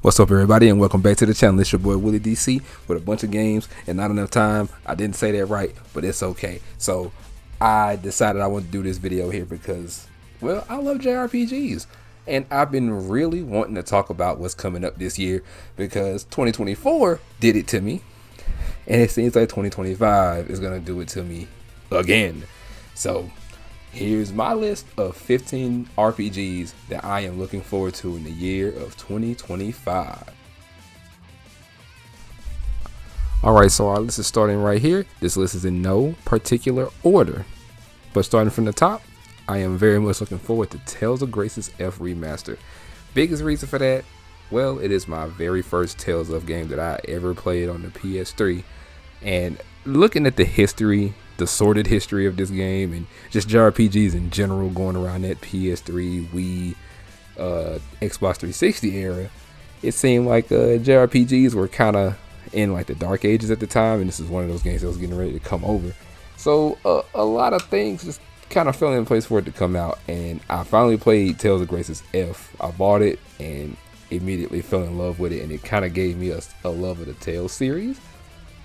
What's up, everybody, and welcome back to the channel. It's your boy Willie DC with a bunch of games and not enough time. I didn't say that right, but it's okay. So I decided I want to do this video here because, well, I love JRPGs, and I've been really wanting to talk about what's coming up this year because 2024 did it to me, and it seems like 2025 is gonna do it to me again. So here's my list of 15 RPGs that I am looking forward to in the year of 2025. Alright, so our list is starting right here. This list is in no particular order, but starting from the top, I am very much looking forward to Tales of Graces F Remastered. Biggest reason for that? Well, it is my very first Tales of game that I ever played on the PS3, and looking at the history, the sordid history of this game, and just JRPGs in general going around that PS3, Wii, Xbox 360 era, it seemed like JRPGs were kind of in like the dark ages at the time, and this is one of those games that was getting ready to come over. So a lot of things just kind of fell in place for it to come out, and I finally played Tales of Graces F. I bought it and immediately fell in love with it, and it kind of gave me a love of the Tales series.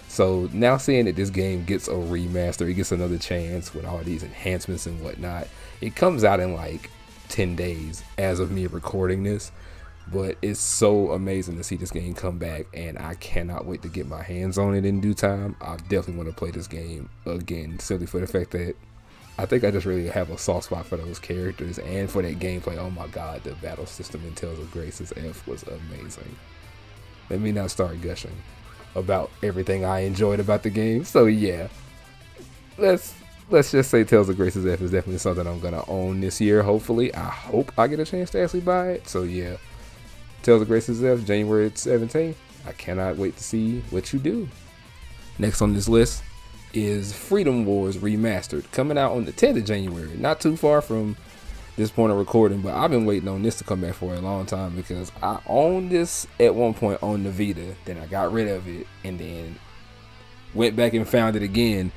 So now seeing that this game gets a remaster, it gets another chance with all these enhancements and whatnot. It comes out in like 10 days as of me recording this, but it's so amazing to see this game come back, and I cannot wait to get my hands on it in due time. I definitely want to play this game again, simply for the fact that I think I just really have a soft spot for those characters and for that gameplay. Oh my god, the battle system in Tales of Graces F was amazing. Let me not start gushing about everything I enjoyed about the game. So yeah, let's just say Tales of Graces F is definitely something I'm gonna own this year. Hopefully, I hope I get a chance to actually buy it. So yeah, Tales of Graces F, January 17th. I cannot wait to see what you do. Next on this list is Freedom Wars Remastered, coming out on the 10th of January. Not too far from this point of recording, but I've been waiting on this to come back for a long time because I owned this at one point on the Vita, then I got rid of it, and then went back and found it again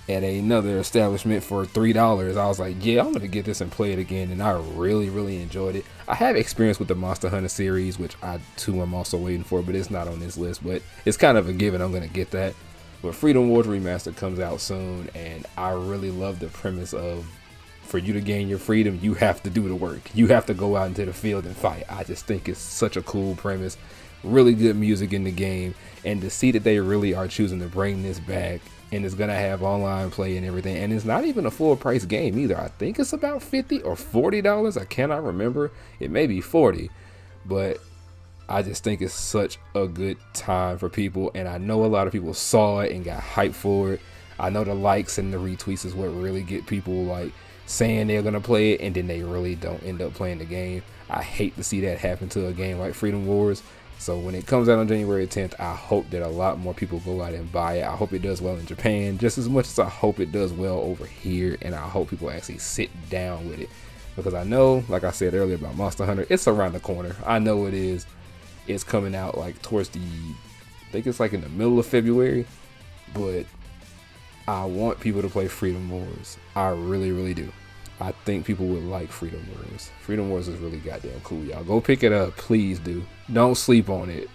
at another establishment for $3. I was like, yeah, I'm gonna get this and play it again, and I really enjoyed it. I have experience with the Monster Hunter series, which I too am also waiting for, but it's not on this list, but it's kind of a given I'm gonna get that. But Freedom Wars Remastered comes out soon, and I really love the premise of, for you to gain your freedom, you have to do the work. You have to go out into the field and fight. I just think it's such a cool premise. Really good music in the game, and to see that they really are choosing to bring this back, and it's gonna have online play and everything, and it's not even a full price game either. I think it's about $50 or $40. I cannot remember. It may be 40, but I just think it's such a good time for people, and I know a lot of people saw it and got hyped for it. I know the likes and the retweets is what really get people like saying they're gonna play it, and then they really don't end up playing the game. I hate to see that happen to a game like Freedom Wars. So when it comes out on January 10th, I hope that a lot more people go out and buy it. I hope it does well in Japan just as much as I hope it does well over here, and I hope people actually sit down with it, because I know, like I said earlier about Monster Hunter, it's around the corner. I know it is. It's coming out like towards I think it's like in the middle of February, but I want people to play Freedom Wars. I really do. I think people would like Freedom Wars. Freedom Wars is really goddamn cool, y'all. Go pick it up, please do. Don't sleep on it.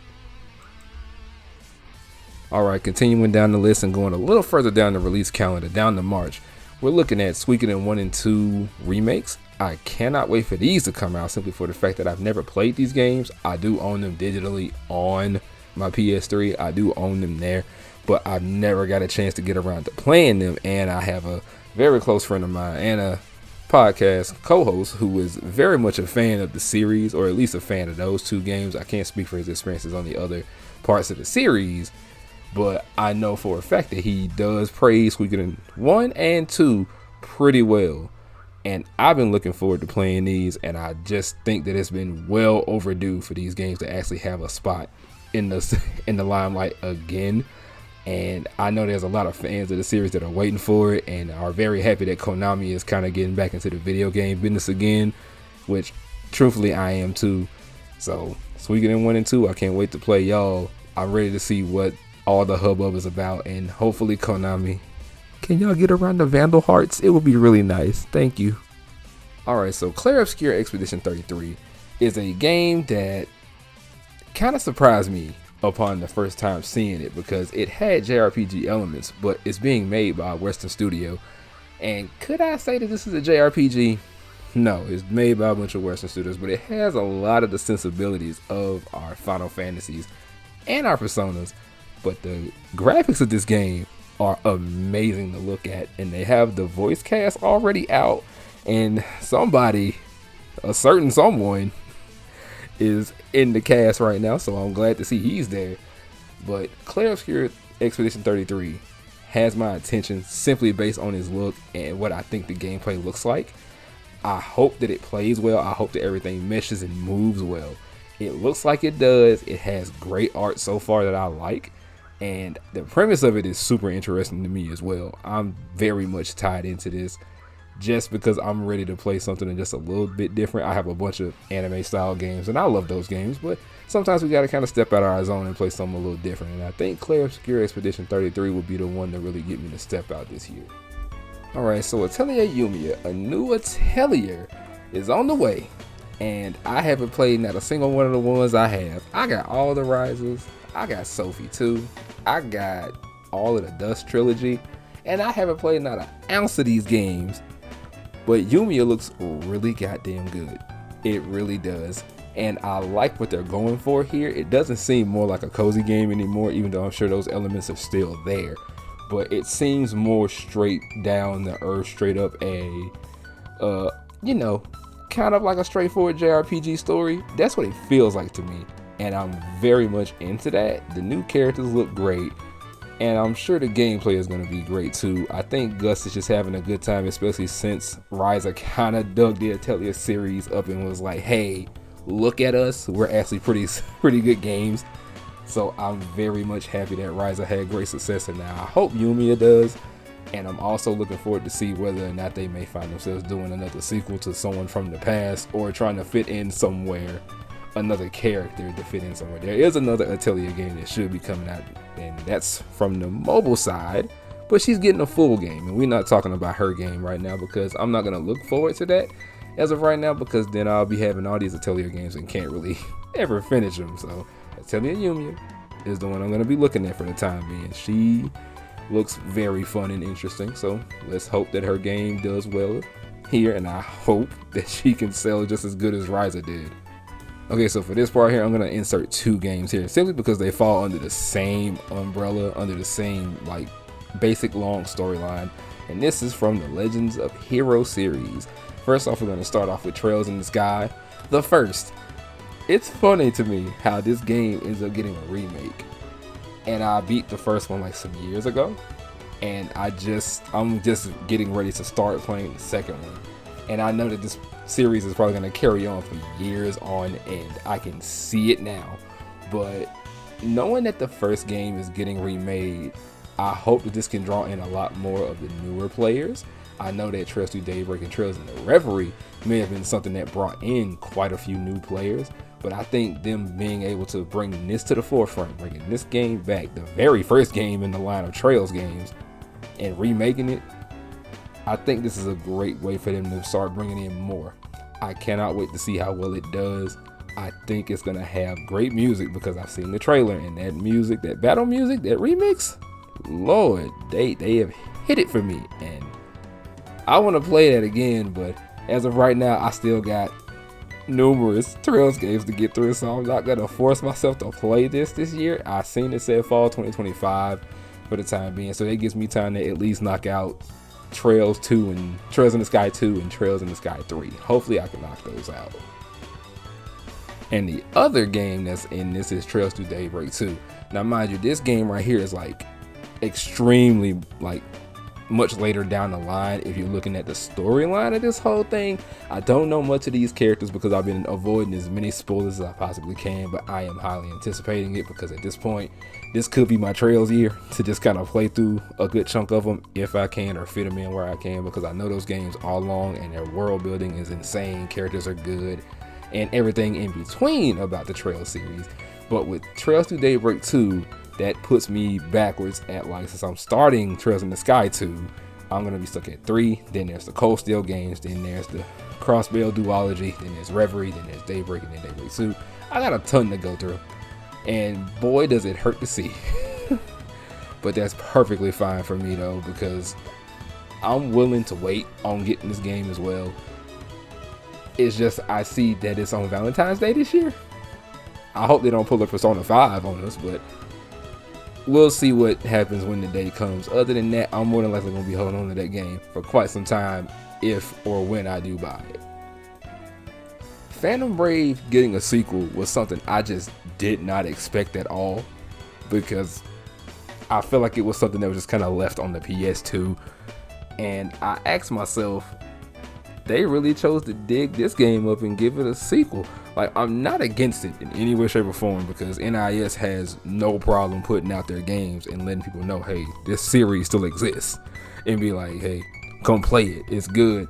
Alright, continuing down the list and going a little further down the release calendar, down to March, we're looking at Suikoden 1 and 2 remakes. I cannot wait for these to come out, simply for the fact that I've never played these games. I do own them digitally on my PS3. I do own them there, but I've never got a chance to get around to playing them, and I have a very close friend of mine and a podcast co-host who is very much a fan of the series, or at least a fan of those two games. I can't speak for his experiences on the other parts of the series, but I know for a fact that he does praise Suikoden 1 and 2 pretty well, and I've been looking forward to playing these, and I just think that it's been well overdue for these games to actually have a spot in the limelight again. And I know there's a lot of fans of the series that are waiting for it and are very happy that Konami is kind of getting back into the video game business again, which truthfully I am too. So Suikoden 1 and 2, I can't wait to play, y'all. I'm ready to see what all the hubbub is about, and hopefully Konami, can y'all get around the Vandal Hearts? It would be really nice. Thank you. Alright, so Clair Obscur Expedition 33 is a game that kind of surprised me upon the first time seeing it because it had JRPG elements, but it's being made by a Western studio. And could I say that this is a JRPG? No, it's made by a bunch of Western studios, but it has a lot of the sensibilities of our Final Fantasies and our Personas. But the graphics of this game are amazing to look at, and they have the voice cast already out, and somebody, a certain someone, is in the cast right now, so I'm glad to see he's there. But Clair Obscur Expedition 33 has my attention simply based on his look and what I think the gameplay looks like. I hope that it plays well. I hope that everything meshes and moves well. It looks like it does. It has great art so far that I like, and the premise of it is super interesting to me as well. I'm very much tied into this just because I'm ready to play something just a little bit different. I have a bunch of anime style games and I love those games, but sometimes we got to kind of step out of our zone and play something a little different. And I think Clair Obscur Expedition 33 will be the one to really get me to step out this year. Alright, so Atelier Yumia, a new Atelier, is on the way. And I haven't played not a single one of the ones I have. I got all the Rises, I got Sophie 2, I got all of the Dust Trilogy, and I haven't played not an ounce of these games. But Yumia looks really goddamn good. It really does. And I like what they're going for here. It doesn't seem more like a cozy game anymore, even though I'm sure those elements are still there. But it seems more straight down the earth, straight up a, kind of like a straightforward JRPG story. That's what it feels like to me. And I'm very much into that. The new characters look great. And I'm sure the gameplay is going to be great too. I think Gus is just having a good time, especially since Ryza kind of dug the Atelier series up and was like, hey, look at us. We're actually pretty good games. So I'm very much happy that Ryza had great success, and now I hope Yumia does. And I'm also looking forward to see whether or not they may find themselves doing another sequel to someone from the past, or trying to fit in somewhere another character to fit in somewhere. There is another Atelier game that should be coming out, and that's from the mobile side, but she's getting a full game, and we're not talking about her game right now because I'm not going to look forward to that as of right now, because then I'll be having all these Atelier games and can't really ever finish them. So Atelier Yumia is the one I'm going to be looking at for the time being. She looks very fun and interesting, so let's hope that her game does well here, and I hope that she can sell just as good as Ryza did. Okay, so for this part here, I'm going to insert two games here, simply because they fall under the same umbrella, under the same basic long storyline, and this is from the Legends of Hero series. First off, we're going to start off with Trails in the Sky, the first. It's funny to me how this game ends up getting a remake, and I beat the first one some years ago, and I'm just getting ready to start playing the second one, and I know that this series is probably going to carry on for years on end. I can see it now, but knowing that the first game is getting remade, I hope that this can draw in a lot more of the newer players. I know that Trails Through Daybreak and Trails in the Reverie may have been something that brought in quite a few new players, but I think them being able to bring this to the forefront, bringing this game back, the very first game in the line of Trails games, and remaking it, I think this is a great way for them to start bringing in more. I cannot wait to see how well it does. I think it's going to have great music because I've seen the trailer, and that music, that battle music, that remix, Lord, they have hit it for me, and I want to play that again, but as of right now, I still got numerous Trails games to get through, so I'm not going to force myself to play this year. I seen it said fall 2025 for the time being, so that gives me time to at least knock out Trails 2 and Trails in the Sky 2 and Trails in the Sky 3. Hopefully I can knock those out. And the other game that's in this is Trails Through Daybreak 2. Now mind you, this game right here is extremely much later down the line. If you're looking at the storyline of this whole thing, I don't know much of these characters because I've been avoiding as many spoilers as I possibly can, but I am highly anticipating it because at this point, this could be my Trails year to just kind of play through a good chunk of them if I can, or fit them in where I can, because I know those games are long and their world building is insane, characters are good, and everything in between about the Trails series. But with Trails Through Daybreak 2, that puts me backwards at since I'm starting Trails in the Sky 2, I'm going to be stuck at 3, then there's the Cold Steel games, then there's the Crossbell duology, then there's Reverie, then there's Daybreak, and then Daybreak 2. I got a ton to go through, and boy does it hurt to see. But that's perfectly fine for me though, because I'm willing to wait on getting this game as well. It's just I see that it's on Valentine's Day this year. I hope they don't pull a Persona 5 on us, but we'll see what happens when the day comes. Other than that, I'm more than likely going to be holding on to that game for quite some time if or when I do buy it. Phantom Brave getting a sequel was something I just did not expect at all, because I feel like it was something that was just kind of left on the PS2, and I asked myself, they really chose to dig this game up and give it a sequel. Like, I'm not against it in any way, shape, or form, because NIS has no problem putting out their games and letting people know, hey, this series still exists, and be like, hey, come play it, it's good.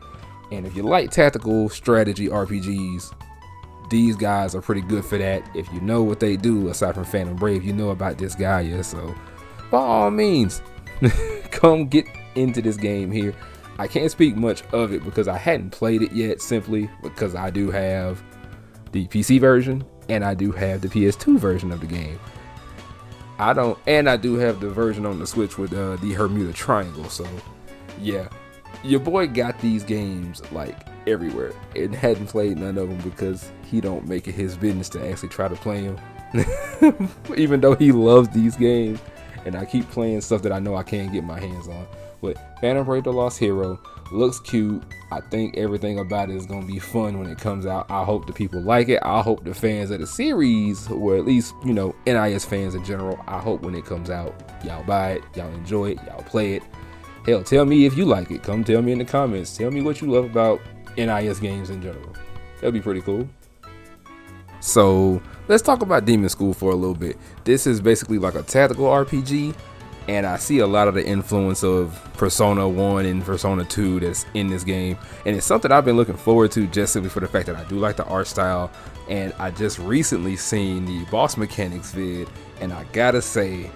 And if you like tactical strategy RPGs, these guys are pretty good for that. If you know what they do, aside from Phantom Brave, you know about this guy, yeah. So by all means, come get into this game here. I can't speak much of it because I hadn't played it yet, simply because I do have the PC version and I do have the PS2 version of the game. I do have the version on the Switch with the Bermuda Triangle. So yeah, your boy got these games like everywhere and hadn't played none of them because he don't make it his business to actually try to play them. Even though he loves these games, and I keep playing stuff that I know I can't get my hands on. But Phantom Brave: The Lost Hero looks cute. I think everything about it is going to be fun when it comes out. I hope the people like it. I hope the fans of the series, or at least, you know, NIS fans in general, I hope when it comes out, y'all buy it, y'all enjoy it, y'all play it. Hell, tell me if you like it. Come tell me in the comments. Tell me what you love about NIS games in general. That'd be pretty cool. So let's talk about Demonschool for a little bit. This is basically like a tactical RPG, and I see a lot of the influence of Persona 1 and Persona 2 that's in this game, and it's something I've been looking forward to just simply for the fact that I do like the art style. And I just recently seen the boss mechanics vid, and I gotta say,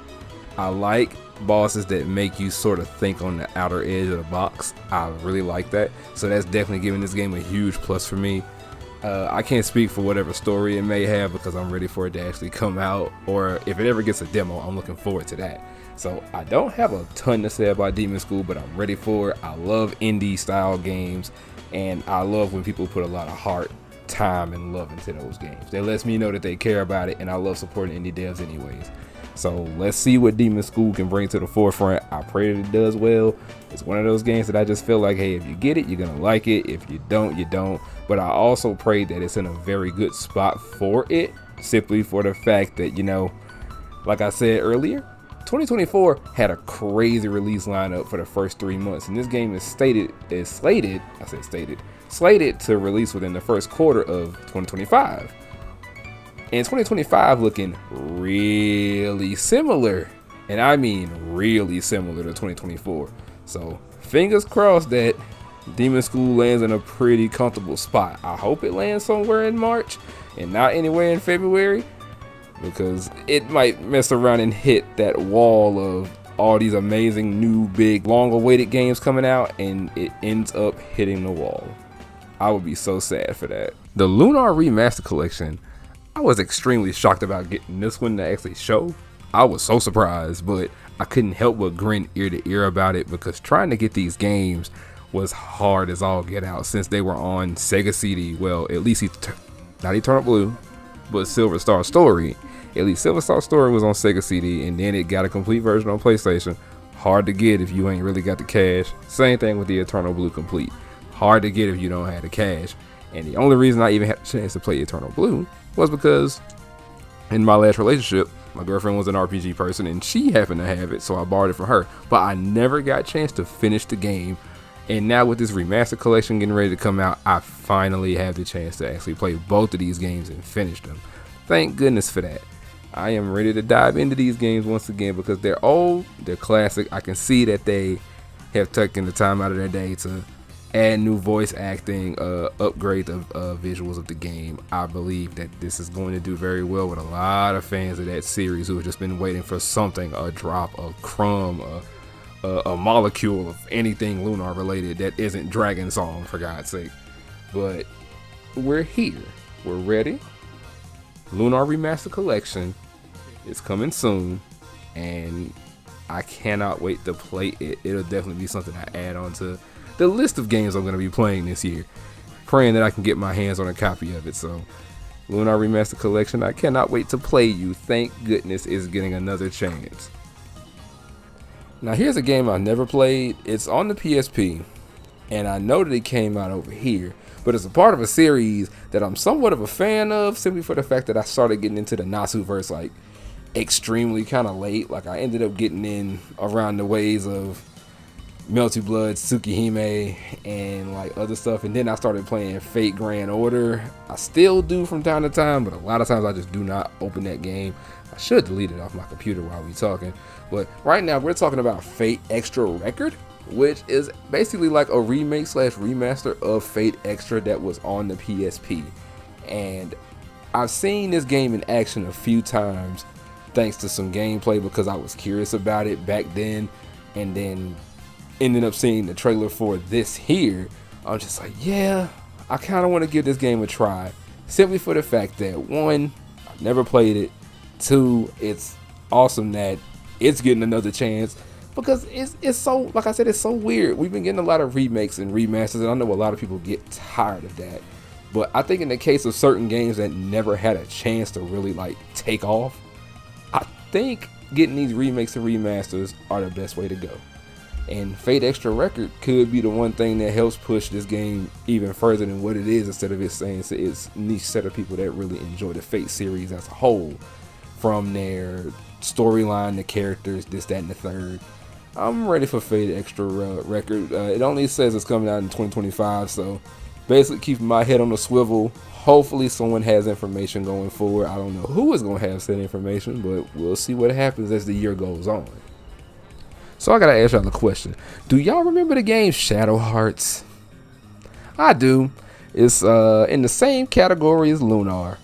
I like bosses that make you sort of think on the outer edge of the box. I really like that, so that's definitely giving this game a huge plus for me. I can't speak for whatever story it may have because I'm ready for it to actually come out, or if it ever gets a demo, I'm looking forward to that. So I don't have a ton to say about Demonschool, but I'm ready for it. I love indie style games, and I love when people put a lot of heart, time, and love into those games. That lets me know that they care about it, and I love supporting indie devs anyways. So let's see what Demonschool can bring to the forefront. I pray that it does well. It's one of those games that I just feel like, hey, if you get it, you're gonna like it. If you don't, you don't. But I also pray that it's in a very good spot for it, simply for the fact that, you know, like I said earlier, 2024 had a crazy release lineup for the first 3 months, and this game is slated to release within the first quarter of 2025. And 2025 looking really similar, and I mean really similar to 2024. So fingers crossed that Demonschool lands in a pretty comfortable spot. I hope it lands somewhere in March and not anywhere in February, because it might mess around and hit that wall of all these amazing new big long-awaited games coming out, and it ends up hitting the wall. I would be so sad for that. The Lunar Remastered collection, I was extremely shocked about getting this one to actually show. I was so surprised, but I couldn't help but grin ear to ear about it, because trying to get these games was hard as all get out since they were on Sega CD. Well, at least not Eternal Blue, but Silver Star Story. At least Silver Star Story was on Sega CD, and then it got a complete version on PlayStation. Hard to get if you ain't really got the cash. Same thing with the Eternal Blue Complete. Hard to get if you don't have the cash. And the only reason I even had a chance to play Eternal Blue was because in my last relationship, my girlfriend was an RPG person and she happened to have it, so I borrowed it from her. But I never got a chance to finish the game. And now with this remastered collection getting ready to come out, I finally have the chance to actually play both of these games and finish them. Thank goodness for that. I am ready to dive into these games once again because they're old, they're classic. I can see that they have taken the time out of their day to add new voice acting, upgrade the visuals of the game. I believe that this is going to do very well with a lot of fans of that series who have just been waiting for something, a drop, a crumb, a molecule of anything Lunar related that isn't Dragon Song, for God's sake. But we're here, we're ready. Lunar Remastered Collection It's coming soon, and I cannot wait to play it. It'll definitely be something I add on to the list of games I'm going to be playing this year. Praying that I can get my hands on a copy of it. So, Lunar Remastered Collection, I cannot wait to play you. Thank goodness it's getting another chance. Now here's a game I never played. It's on the PSP, and I know that it came out over here, but it's a part of a series that I'm somewhat of a fan of, simply for the fact that I started getting into the Natsu-verse like extremely kind of late. Like I ended up getting in around the ways of Melty Blood, Tsukihime, and like other stuff, and then I started playing Fate Grand Order. I still do from time to time, but a lot of times I just do not open that game. I should delete it off my computer while we talking, but right now we're talking about Fate Extra Record, which is basically like a remake slash remaster of Fate Extra that was on the PSP. And I've seen this game in action a few times thanks to some gameplay because I was curious about it back then, and then ended up seeing the trailer for this here. I'm just like, yeah, I kind of want to give this game a try, simply for the fact that one, I've never played it, two, it's awesome that it's getting another chance, because it's so, like I said, it's so weird. We've been getting a lot of remakes and remasters, and I know a lot of people get tired of that, but I think in the case of certain games that never had a chance to really like take off, I think getting these remakes and remasters are the best way to go. And Fate Extra Record could be the one thing that helps push this game even further than what it is, instead of it saying it's niche set of people that really enjoy the Fate series as a whole, from their storyline, the characters, this, that, and the third. I'm ready for Fate Extra Record. It only says it's coming out in 2025, so basically keeping my head on the swivel. Hopefully someone has information going forward. I don't know who is going to have said information, but we'll see what happens as the year goes on. So I gotta ask y'all a question. Do y'all remember the game Shadow Hearts? I do. It's in the same category as Lunar.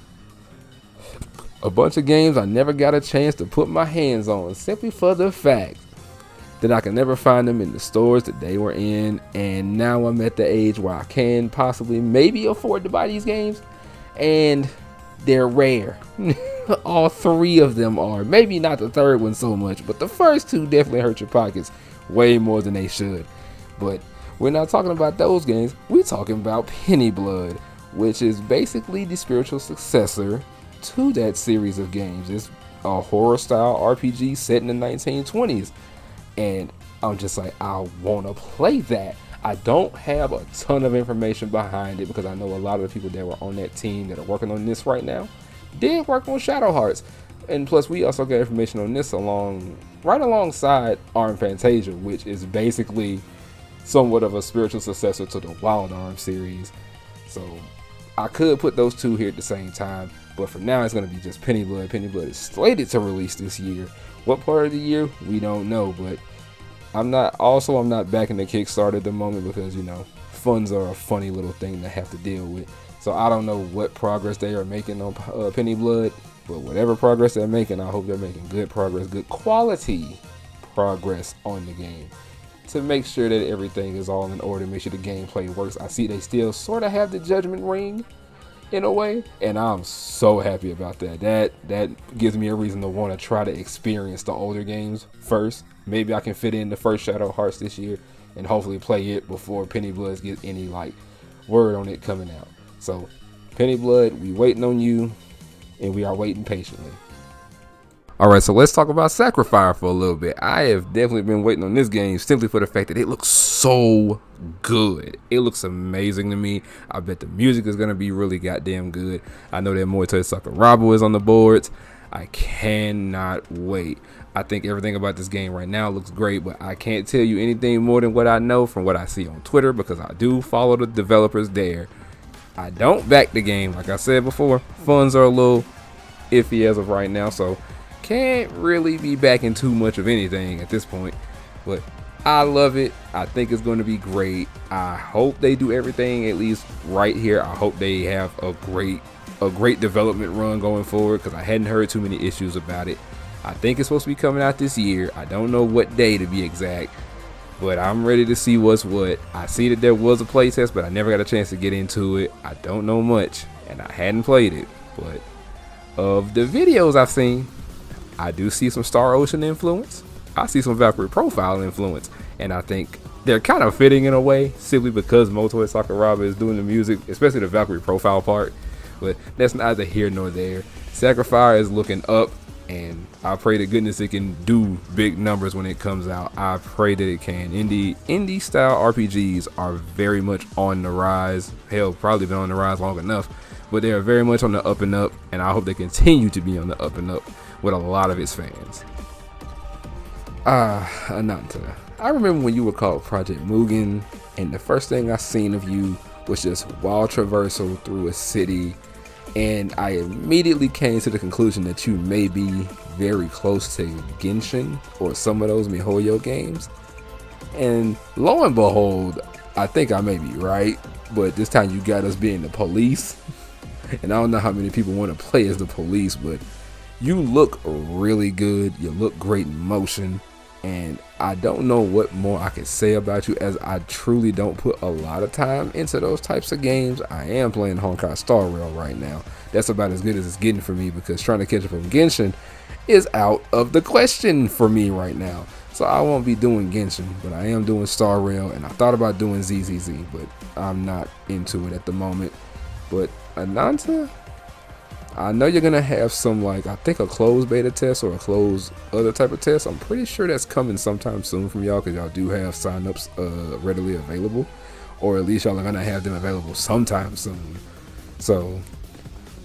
A bunch of games I never got a chance to put my hands on, simply for the fact that I could never find them in the stores that they were in, and now I'm at the age where I can possibly maybe afford to buy these games, and they're rare. All three of them are. Maybe not the third one so much, but the first two definitely hurt your pockets way more than they should. But we're not talking about those games. We're talking about Penny Blood, which is basically the spiritual successor to that series of games. It's a horror style RPG set in the 1920s, and I'm just like, I want to play that. I don't have a ton of information behind it, because I know a lot of the people that were on that team that are working on this right now did work on Shadow Hearts, and plus we also got information on this right alongside Arm Fantasia, which is basically somewhat of a spiritual successor to the Wild Arm series. So I could put those two here at the same time, but for now it's going to be just Penny Blood. Penny Blood is slated to release this year. What part of the year, we don't know, but I'm not backing the Kickstarter at the moment, because you know, funds are a funny little thing to have to deal with. So I don't know what progress they are making on Penny Blood, but whatever progress they're making, I hope they're making good progress, good quality progress on the game, to make sure that everything is all in order, make sure the gameplay works. I see they still sort of have the Judgment Ring in a way, and I'm so happy about that. That gives me a reason to want to try to experience the older games first. Maybe I can fit in the first Shadow Hearts this year and hopefully play it before Penny Blood gets any like word on it coming out. So Penny Blood, we waiting on you, and we are waiting patiently. Alright, so let's talk about SacriFire for a little bit. I have definitely been waiting on this game simply for the fact that it looks so good. It looks amazing to me. I bet the music is going to be really goddamn good. I know that Moitei Sakuraba is on the boards. I cannot wait. I think everything about this game right now looks great, but I can't tell you anything more than what I know from what I see on Twitter, because I do follow the developers there. I don't back the game, like I said before. Funds are a little iffy as of right now, so can't really be backing too much of anything at this point. But I love it. I think it's going to be great. I hope they do everything at least right here. I hope they have a great development run going forward, because I hadn't heard too many issues about it. I think it's supposed to be coming out this year. I don't know what day to be exact, but I'm ready to see what's what. I see that there was a playtest, but I never got a chance to get into it. I don't know much, and I hadn't played it, but of the videos I've seen, I do see some Star Ocean influence. I see some Valkyrie Profile influence, and I think they're kind of fitting in a way, simply because Motoi Sakuraba is doing the music, especially the Valkyrie Profile part. But that's neither here nor there. SacriFire is looking up, and I pray to goodness it can do big numbers when it comes out. I pray that it can. Indie style RPGs are very much on the rise. Hell, probably been on the rise long enough, but they are very much on the up and up, and I hope they continue to be on the up and up with a lot of its fans. Ananta, I remember when you were called Project Mugen, and the first thing I seen of you was just wild traversal through a city, and I immediately came to the conclusion that you may be very close to Genshin or some of those MiHoYo games. And lo and behold, I think I may be right, but this time you got us being the police. And I don't know how many people want to play as the police, but you look really good. You look great in motion. And I don't know what more I can say about you, as I truly don't put a lot of time into those types of games. I am playing Honkai Star Rail right now. That's about as good as it's getting for me, because trying to catch up on Genshin is out of the question for me right now. So I won't be doing Genshin, but I am doing Star Rail, and I thought about doing ZZZ, but I'm not into it at the moment. But Ananta, I know you're gonna have some, like, I think a closed beta test or a closed other type of test. I'm pretty sure that's coming sometime soon from y'all, because y'all do have signups readily available, or at least y'all are gonna have them available sometime soon. So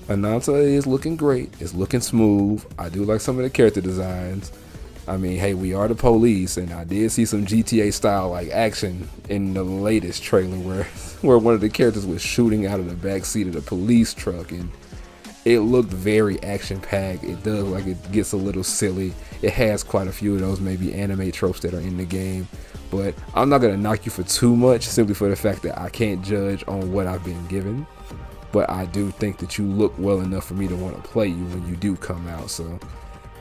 Ananta is looking great. It's looking smooth. I do like some of the character designs. I mean, hey, we are the police, and I did see some GTA style like action in the latest trailer where one of the characters was shooting out of the back seat of the police truck, and it looked very action-packed. It does, like, it gets a little silly. It has quite a few of those maybe anime tropes that are in the game. But I'm not going to knock you for too much, simply for the fact that I can't judge on what I've been given. But I do think that you look well enough for me to want to play you when you do come out. So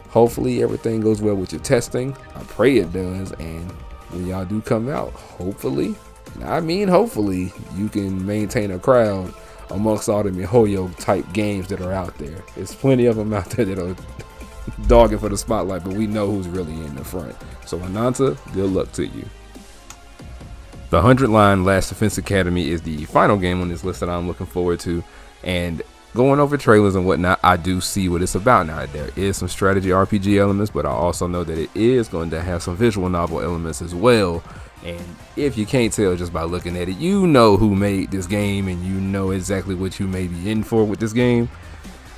hopefully everything goes well with your testing. I pray it does. And when y'all do come out, hopefully, and I mean hopefully, you can maintain a crowd amongst all the MiHoYo type games that are out there. There's plenty of them out there that are dogging for the spotlight, but we know who's really in the front. So Ananta, good luck to you. The 100 line Last Defense Academy is the final game on this list that I'm looking forward to. And going over trailers and whatnot, I do see what it's about now. There is some strategy RPG elements, but I also know that it is going to have some visual novel elements as well. And if you can't tell just by looking at it, you know who made this game, and you know exactly what you may be in for with this game.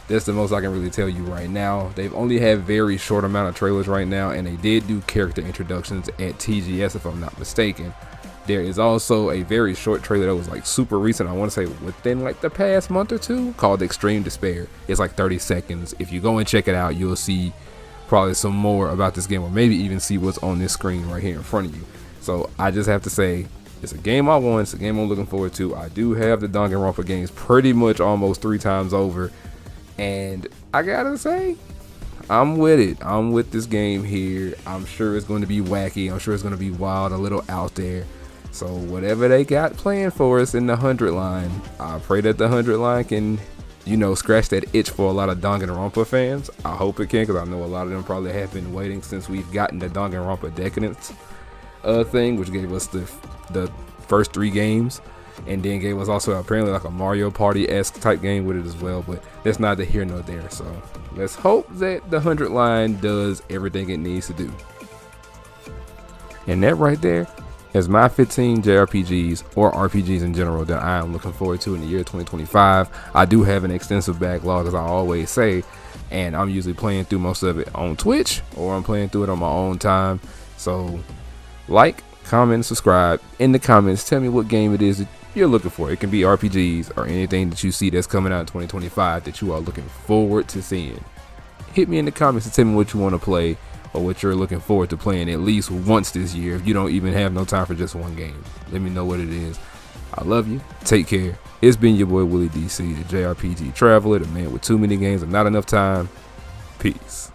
That's the most I can really tell you right now. They've only had very short amount of trailers right now, and they did do character introductions at TGS if I'm not mistaken. There is also a very short trailer that was like super recent, I want to say within like the past month or two, called Extreme Despair. It's like 30 seconds. If you go and check it out, you'll see probably some more about this game, or maybe even see what's on this screen right here in front of you. So I just have to say, it's a game I want. It's a game I'm looking forward to. I do have the Danganronpa games pretty much almost 3 times over, and I gotta say, I'm with it. I'm with this game here. I'm sure it's going to be wacky. I'm sure it's going to be wild, a little out there. So whatever they got planned for us in the 100 line, I pray that the 100 line can, you know, scratch that itch for a lot of Danganronpa fans. I hope it can, because I know a lot of them probably have been waiting since we've gotten the Danganronpa Decadence thing, which gave us the first 3 games, and then gave us also apparently like a Mario Party-esque type game with it as well. But that's neither here nor there. So let's hope that the 100 line does everything it needs to do. And that right there is my 15 JRPGs or RPGs in general that I am looking forward to in the year 2025. I do have an extensive backlog, as I always say, and I'm usually playing through most of it on Twitch, or I'm playing through it on my own time. So like, comment, subscribe. In the comments, tell me what game it is that you're looking for. It can be RPGs or anything that you see that's coming out in 2025 that you are looking forward to seeing. Hit me in the comments and tell me what you want to play, or what you're looking forward to playing at least once this year. If you don't even have no time for just one game, let me know what it is. I love you. Take care. It's been your boy Willie DC, the JRPG Traveler, the man with too many games and not enough time. Peace.